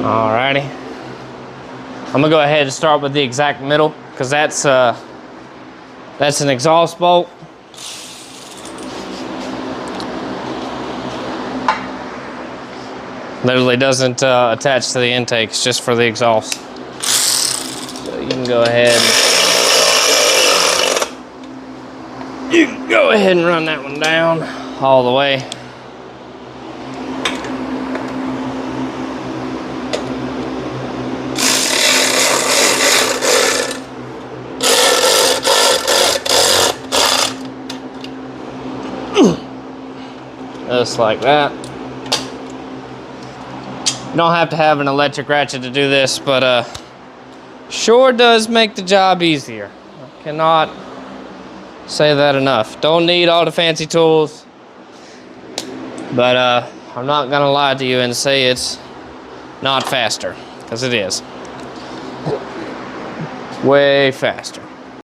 Alrighty. I'm gonna go ahead and start with the exact middle, because that's an exhaust bolt. Literally doesn't attach to the intake, it's just for the exhaust. So you can go ahead and run that one down all the way. Just like that. You don't have to have an electric ratchet to do this, but sure does make the job easier. I cannot say that enough. Don't need all the fancy tools, but I'm not gonna lie to you and say it's not faster, because it is. Way faster.